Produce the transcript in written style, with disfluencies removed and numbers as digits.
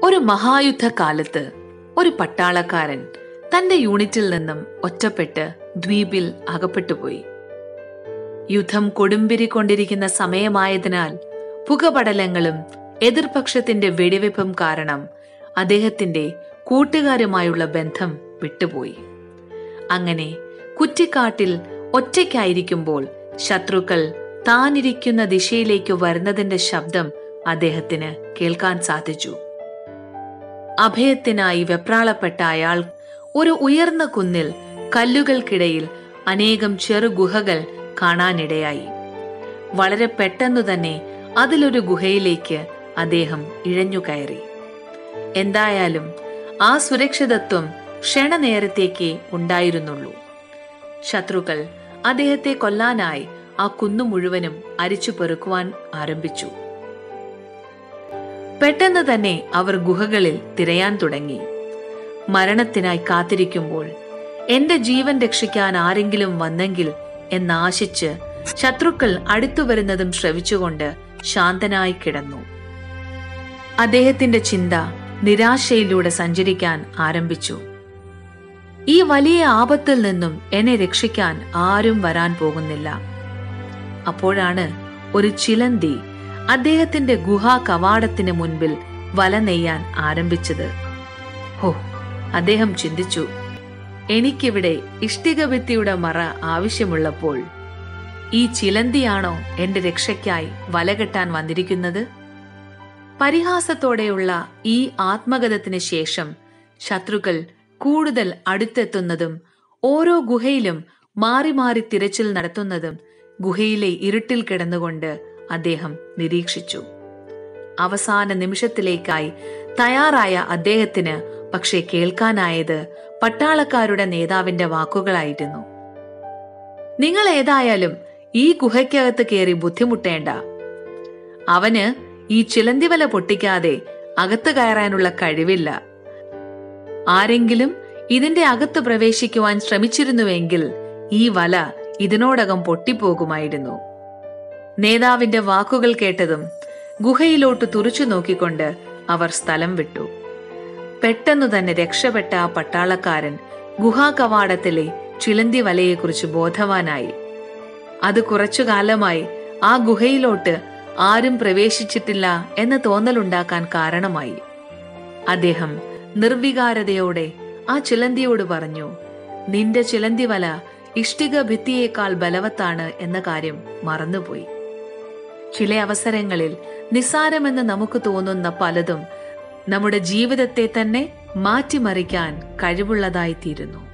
ഒരു മഹായുദ്ധകാലത്ത് ഒരു പട്ടാളക്കാരൻ തന്റെ യൂണിറ്റിൽ നിന്നും ഒറ്റപ്പെട്ട് ദ്വീപിൽ അകപ്പെട്ടുപോയി. യുദ്ധം കൊടുമ്പിരി കൊണ്ടിരിക്കുന്ന സമയമായതിനാൽ പുകപടലങ്ങളും എതിർപക്ഷത്തിന്റെ വെടിവെപ്പും കാരണം അദ്ദേഹത്തിന്റെ കൂട്ടുകാരുമായുള്ള ബന്ധം വിട്ടുപോയി. അങ്ങനെ കുറ്റിക്കാട്ടിൽ ഒറ്റയ്ക്കായിരിക്കുമ്പോൾ ശത്രുക്കൾ താനിരിക്കുന്ന ദിശയിലേക്ക് വരുന്നതിന്റെ ശബ്ദം അദ്ദേഹത്തിന് കേൾക്കാൻ സാധിച്ചു. അഭയത്തിനായി വെപ്രാളപ്പെട്ട അയാൾ ഒരു ഉയർന്ന കുന്നിൽ കല്ലുകൾക്കിടയിൽ അനേകം ചെറു ഗുഹകൾ കാണാനിടയായി. വളരെ പെട്ടെന്നു തന്നെ അതിലൊരു ഗുഹയിലേക്ക് അദ്ദേഹം ഇഴഞ്ഞു കയറി. എന്തായാലും ആ സുരക്ഷിതത്വം ക്ഷണനേരത്തേക്ക് ഉണ്ടായിരുന്നുള്ളൂ. ശത്രുക്കൾ അദ്ദേഹത്തെ കൊല്ലാനായി ആ കുന്നു മുഴുവനും അരിച്ചു പെറുക്കുവാൻ ആരംഭിച്ചു. പെട്ടെന്ന് തന്നെ അവർ ഗുഹകളിൽ തിരയാൻ തുടങ്ങി. മരണത്തിനായി കാത്തിരിക്കുമ്പോൾ എന്റെ ജീവൻ രക്ഷിക്കാൻ ആരെങ്കിലും വന്നെങ്കിൽ എന്നാശിച്ച് ശത്രുക്കൾ അടുത്തു വരുന്നതും ശ്രവിച്ചുകൊണ്ട് ശാന്തനായി കിടന്നു. അദ്ദേഹത്തിന്റെ ചിന്ത നിരാശയിലൂടെ സഞ്ചരിക്കാൻ ആരംഭിച്ചു. ഈ വലിയ ആപത്തിൽ നിന്നും എന്നെ രക്ഷിക്കാൻ ആരും വരാൻ പോകുന്നില്ല. അപ്പോഴാണ് ഒരു ചിലന്തി അദ്ദേഹത്തിന്റെ ഗുഹാ കവാടത്തിന് മുൻപിൽ വല നെയ്യാൻ ആരംഭിച്ചത്. ഹോ, അദ്ദേഹം ചിന്തിച്ചു, എനിക്കിവിടെ ഇഷ്ടിക ഭിത്തിയുടെ മറ ആവശ്യമുള്ളപ്പോൾ ഈ ചിലന്തിയാണോ എന്റെ രക്ഷയ്ക്കായി വല കെട്ടാൻ വന്നിരിക്കുന്നത്? പരിഹാസത്തോടെയുള്ള ഈ ആത്മഗതത്തിന് ശേഷം ശത്രുക്കൾ കൂടുതൽ അടുത്തെത്തുന്നതും ഓരോ ഗുഹയിലും മാറി മാറി തിരച്ചിൽ നടത്തുന്നതും ഗുഹയിലെ ഇരുട്ടിൽ കിടന്നുകൊണ്ട് അദ്ദേഹം നിരീക്ഷിച്ചു. അവസാന നിമിഷത്തിലേക്കായി തയ്യാറായ അദ്ദേഹത്തിന് പക്ഷേ കേൾക്കാനായത് പട്ടാളക്കാരുടെ നേതാവിന്റെ വാക്കുകളായിരുന്നു. നിങ്ങൾ ഏതായാലും ഈ ഗുഹയ്ക്കകത്ത് കയറി ബുദ്ധിമുട്ടേണ്ട. അവന് ഈ ചിലന്തിവല പൊട്ടിക്കാതെ അകത്ത് കയറാനുള്ള കഴിവില്ല. ആരെങ്കിലും ഇതിന്റെ അകത്ത് പ്രവേശിക്കുവാൻ ശ്രമിച്ചിരുന്നുവെങ്കിൽ ഈ വല ഇതിനോടകം പൊട്ടിപ്പോകുമായിരുന്നു. നേതാവിന്റെ വാക്കുകൾ കേട്ടതും ഗുഹയിലോട്ട് തുറച്ചു നോക്കിക്കൊണ്ട് അവർ സ്ഥലം വിട്ടു. പെട്ടെന്നു തന്നെ രക്ഷപ്പെട്ട ആ പട്ടാളക്കാരൻ ഗുഹാ കവാടത്തിലെ ചിലന്തി വലയെക്കുറിച്ച് ബോധവാനായി. അത് കുറച്ചു കാലമായി ആ ഗുഹയിലോട്ട് ആരും പ്രവേശിച്ചിട്ടില്ല എന്ന തോന്നലുണ്ടാക്കാൻ കാരണമായി. അദ്ദേഹം നിർവികാരതയോടെ ആ ചിലന്തിയോട് പറഞ്ഞു, നിന്റെ ചിലന്തി വല ഇഷ്ടിക ഭിത്തിയേക്കാൾ ബലവത്താണ് എന്ന കാര്യം മറന്നുപോയി. ചില അവസരങ്ങളിൽ നിസ്സാരമെന്ന് നമുക്ക് തോന്നുന്ന പലതും നമ്മുടെ ജീവിതത്തെ തന്നെ മാറ്റിമറിക്കാൻ കഴിവുള്ളതായി തീരുന്നു.